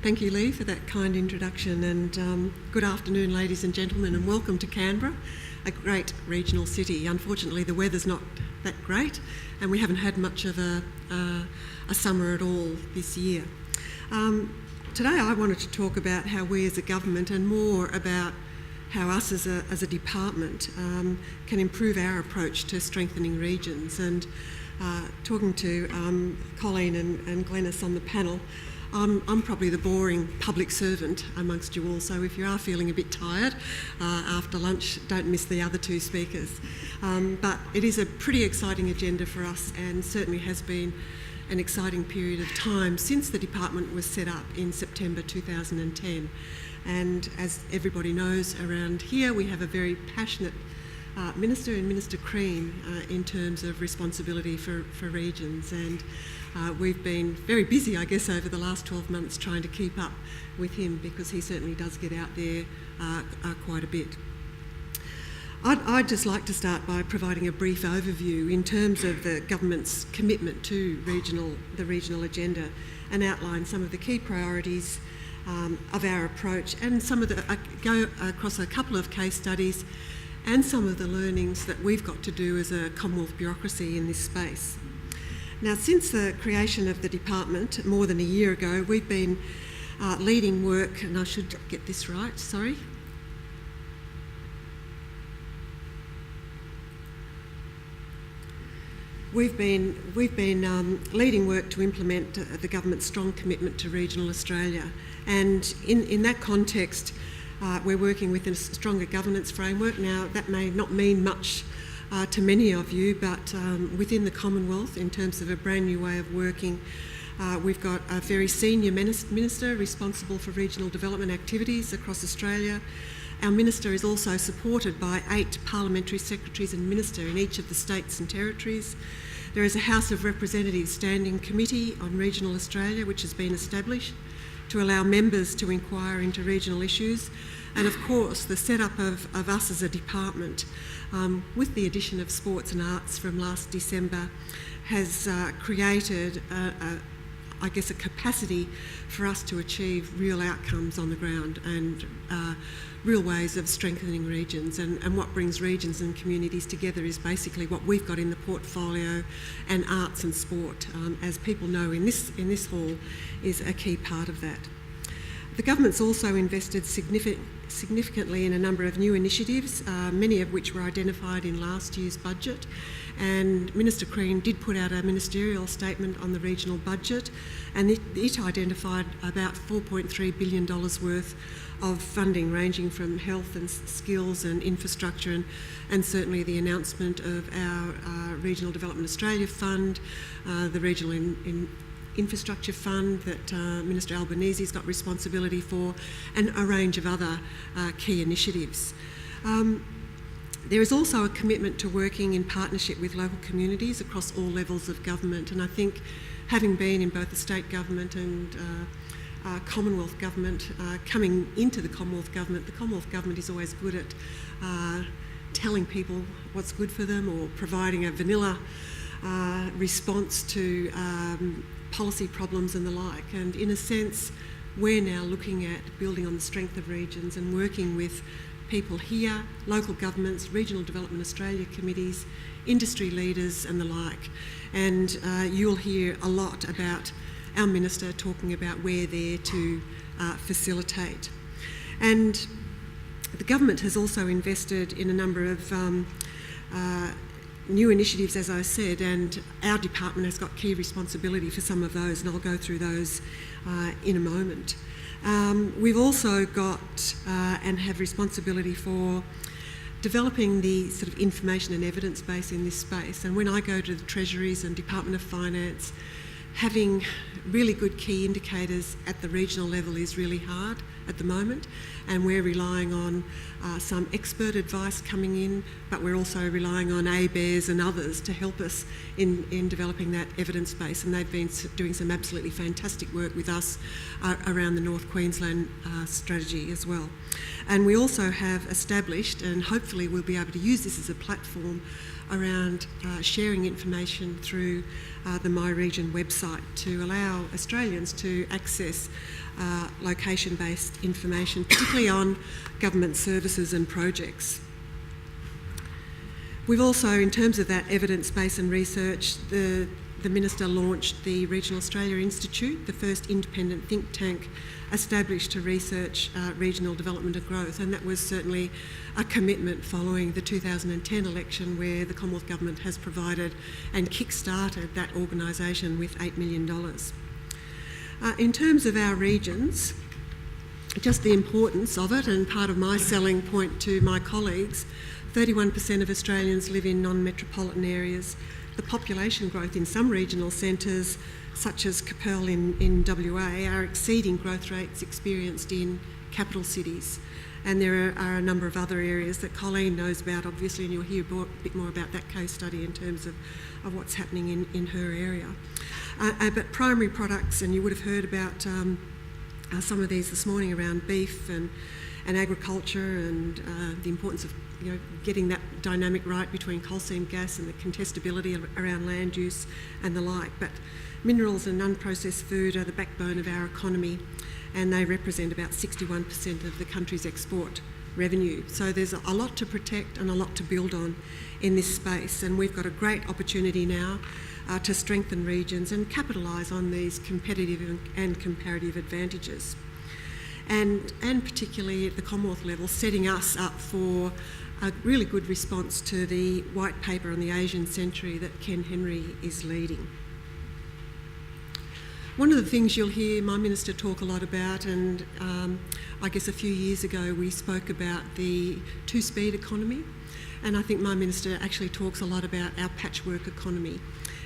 Thank you, Lee, for that kind introduction, and good afternoon, ladies and gentlemen, and welcome to Canberra, a great regional city. Unfortunately, the weather's not that great, and we haven't had much of a summer at all this year. Today I wanted to talk about how we as a government, and more about how us as a department can improve our approach to strengthening regions. And talking to Colleen and Glenys on the panel, I'm probably the boring public servant amongst you all, so if you are feeling a bit tired after lunch, don't miss the other two speakers. But it is a pretty exciting agenda for us, and certainly has been an exciting period of time since the department was set up in September 2010. And as everybody knows around here, we have a very passionate Minister and Minister Crean in terms of responsibility for regions, and we've been very busy, I guess, over the last 12 months trying to keep up with him, because he certainly does get out there quite a bit. I'd just like to start by providing a brief overview in terms of the government's commitment to the regional agenda, and outline some of the key priorities of our approach, and go across a couple of case studies and some of the learnings that we've got to do as a Commonwealth bureaucracy in this space. Now, since the creation of the department more than a year ago, we've been leading work, and I should get this right, sorry. We've been leading work to implement the government's strong commitment to regional Australia, and in that context, we're working with a stronger governance framework. Now, that may not mean much to many of you, but within the Commonwealth, in terms of a brand new way of working, we've got a very senior minister responsible for regional development activities across Australia. Our minister is also supported by 8 parliamentary secretaries and minister in each of the states and territories. There is a House of Representatives Standing Committee on Regional Australia, which has been established to allow members to inquire into regional issues. And of course, the setup of us as a department, with the addition of sports and arts from last December, has created I guess a capacity for us to achieve real outcomes on the ground, and real ways of strengthening regions. And what brings regions and communities together is basically what we've got in the portfolio, and arts and sport, as people know in this hall, is a key part of that. The government's also invested significantly in a number of new initiatives, many of which were identified in last year's budget. And Minister Crean did put out a ministerial statement on the regional budget, and it identified about $4.3 billion worth of funding, ranging from health and skills and infrastructure, and certainly the announcement of our Regional Development Australia Fund, the Regional Infrastructure Fund that Minister Albanese's got responsibility for, and a range of other key initiatives. There is also a commitment to working in partnership with local communities across all levels of government, and I think, having been in both the state government and Commonwealth government, coming into the Commonwealth government is always good at telling people what's good for them, or providing a vanilla response to policy problems and the like. And in a sense, we're now looking at building on the strength of regions and working with people here, local governments, Regional Development Australia committees, industry leaders and the like. And you'll hear a lot about our minister talking about we're there to facilitate. And the government has also invested in a number of new initiatives, as I said, and our department has got key responsibility for some of those, and I'll go through those in a moment. We've also got and have responsibility for developing the sort of information and evidence base in this space. And when I go to the Treasuries and Department of Finance, having really good key indicators at the regional level is really hard at the moment, and we're relying on some expert advice coming in, but we're also relying on ABARES and others to help us in developing that evidence base, and they've been doing some absolutely fantastic work with us around the North Queensland strategy as well. And we also have established, and hopefully we'll be able to use this as a platform, around sharing information through the My Region website to allow Australians to access location-based information, particularly on government services and projects. We've also, in terms of that evidence base and research, the Minister launched the Regional Australia Institute, the first independent think tank established to research regional development and growth, and that was certainly a commitment following the 2010 election, where the Commonwealth Government has provided and kick-started that organisation with $8 million. In terms of our regions, just the importance of it, and part of my selling point to my colleagues, 31% of Australians live in non-metropolitan areas. The population growth in some regional centres, such as Capel in WA, are exceeding growth rates experienced in capital cities. And there are a number of other areas that Colleen knows about, obviously, and you'll hear a bit more about that case study in terms of what's happening in her area. But primary products, and you would have heard about some of these this morning around beef and agriculture, and the importance of getting that dynamic right between coal seam gas and the contestability around land use and the like. But minerals and unprocessed food are the backbone of our economy, and they represent about 61% of the country's export revenue. So there's a lot to protect and a lot to build on in this space, and we've got a great opportunity now to strengthen regions and capitalise on these competitive and comparative advantages. And particularly at the Commonwealth level, setting us up for a really good response to the white paper on the Asian century that Ken Henry is leading. One of the things you'll hear my minister talk a lot about, and I guess a few years ago we spoke about the two-speed economy, and I think my minister actually talks a lot about our patchwork economy.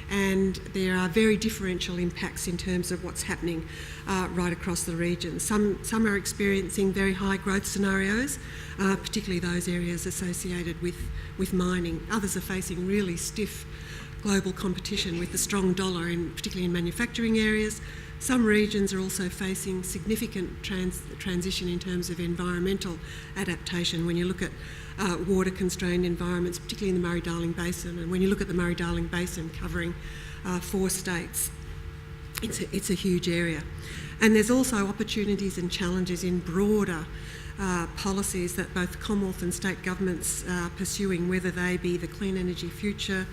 And there are very differential impacts in terms of what's happening right across the region. Some are experiencing very high growth scenarios, particularly those areas associated with mining. Others are facing really stiff global competition with the strong dollar, particularly in manufacturing areas. Some regions are also facing significant transition in terms of environmental adaptation. When you look at water-constrained environments, particularly in the Murray-Darling Basin, and when you look at the Murray-Darling Basin covering 4 states, it's a huge area. And there's also opportunities and challenges in broader policies that both Commonwealth and state governments are pursuing, whether they be the Clean Energy Future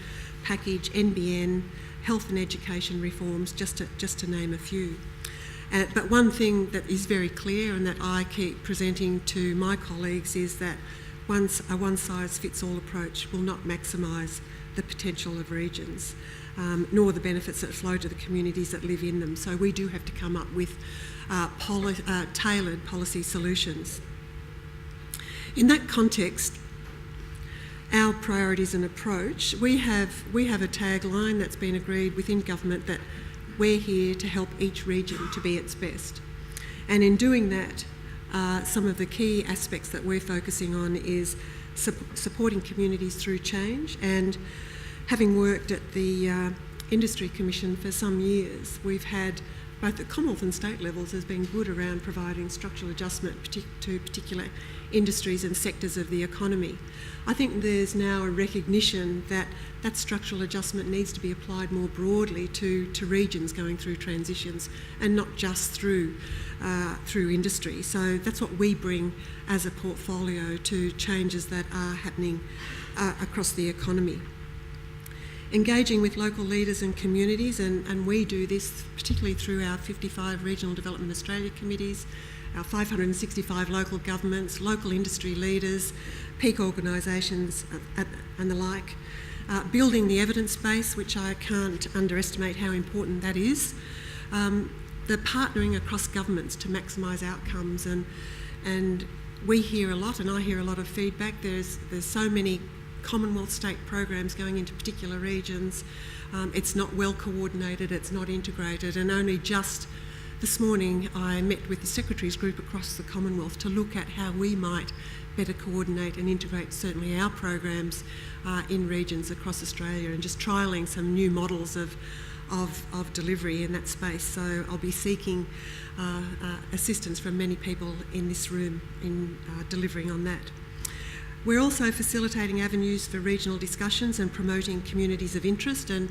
package, NBN, health and education reforms, just to name a few. But one thing that is very clear and that I keep presenting to my colleagues is that a one-size-fits-all approach will not maximise the potential of regions, nor the benefits that flow to the communities that live in them. So we do have to come up with tailored policy solutions. In that context, our priorities and approach, we have a tagline that's been agreed within government that we're here to help each region to be its best. And in doing that, some of the key aspects that we're focusing on is supporting communities through change. And having worked at the Industry Commission for some years, we've had both at Commonwealth and state levels has been good around providing structural adjustment to particular industries and sectors of the economy. I think there's now a recognition that that structural adjustment needs to be applied more broadly to regions going through transitions and not just through industry. So that's what we bring as a portfolio to changes that are happening across the economy. Engaging with local leaders and communities, and we do this particularly through our 55 Regional Development Australia committees, our 565 local governments, local industry leaders, peak organisations and the like. Building the evidence base, which I can't underestimate how important that is. The partnering across governments to maximise outcomes, and we hear a lot, and I hear a lot of feedback. There's so many Commonwealth state programs going into particular regions. It's not well coordinated, it's not integrated, and only just this morning I met with the Secretaries Group across the Commonwealth to look at how we might better coordinate and integrate certainly our programs in regions across Australia, and just trialling some new models of delivery in that space. So I'll be seeking assistance from many people in this room in delivering on that. We're also facilitating avenues for regional discussions and promoting communities of interest, and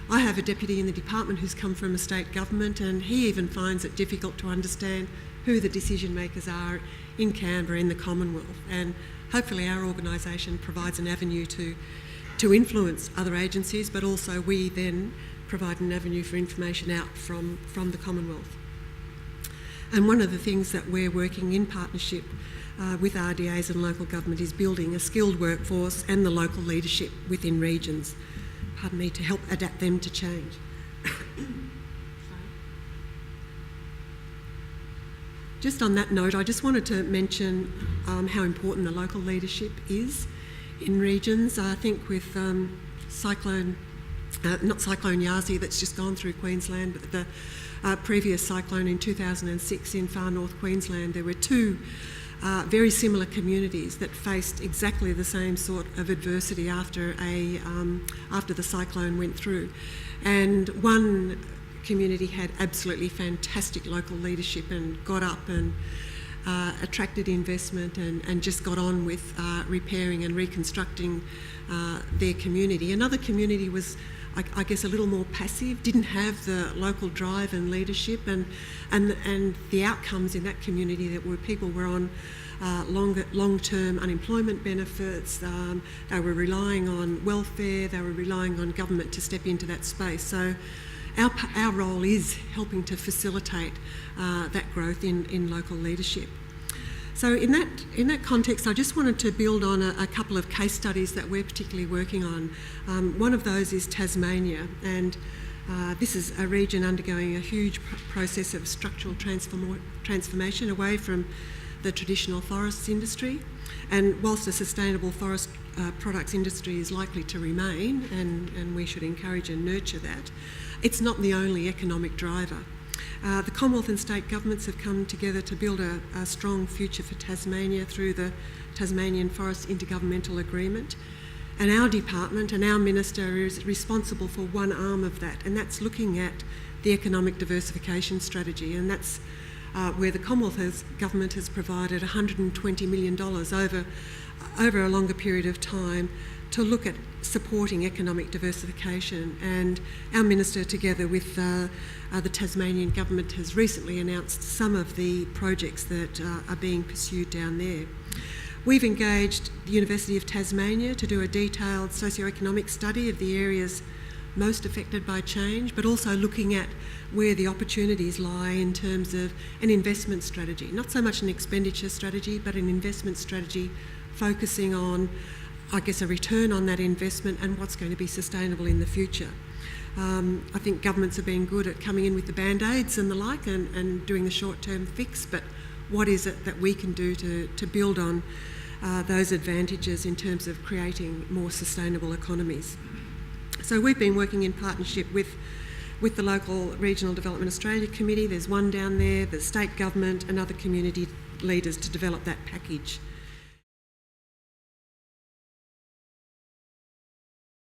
I have a deputy in the department who's come from a state government, and he even finds it difficult to understand who the decision makers are in Canberra, in the Commonwealth, and hopefully our organisation provides an avenue to influence other agencies, but also we then provide an avenue for information out from the Commonwealth. And one of the things that we're working in partnership with RDAs and local government is building a skilled workforce and the local leadership within regions, to help adapt them to change. Just on that note, I just wanted to mention how important the local leadership is in regions. I think with not Cyclone Yasi that's just gone through Queensland, but the previous cyclone in 2006 in far north Queensland, there were two very similar communities that faced exactly the same sort of adversity after the cyclone went through. And one community had absolutely fantastic local leadership and got up and attracted investment and just got on with repairing and reconstructing their community. Another community was, I guess, a little more passive, didn't have the local drive and leadership, and the outcomes in that community that were people were on long-term unemployment benefits. They were relying on welfare. They were relying on government to step into that space. So our role is helping to facilitate that growth in local leadership. So in that context, I just wanted to build on a couple of case studies that we're particularly working on. One of those is Tasmania, and this is a region undergoing a huge process of structural transformation away from the traditional forests industry. And whilst a sustainable forest products industry is likely to remain, and we should encourage and nurture that, it's not the only economic driver. The Commonwealth and state governments have come together to build a strong future for Tasmania through the Tasmanian Forest Intergovernmental Agreement. And our department and our minister is responsible for one arm of that, and that's looking at the economic diversification strategy. And that's where the Commonwealth government has provided $120 million over a longer period of time to look at supporting economic diversification. And our minister, together with the Tasmanian government, has recently announced some of the projects that are being pursued down there. We've engaged the University of Tasmania to do a detailed socioeconomic study of the areas most affected by change, but also looking at where the opportunities lie in terms of an investment strategy. Not so much an expenditure strategy, but an investment strategy focusing on, I guess, a return on that investment and what's going to be sustainable in the future. I think governments have been good at coming in with the band-aids and the like and doing the short-term fix, but what is it that we can do to build on those advantages in terms of creating more sustainable economies? So we've been working in partnership with the local Regional Development Australia Committee. There's one down there, the state government and other community leaders to develop that package.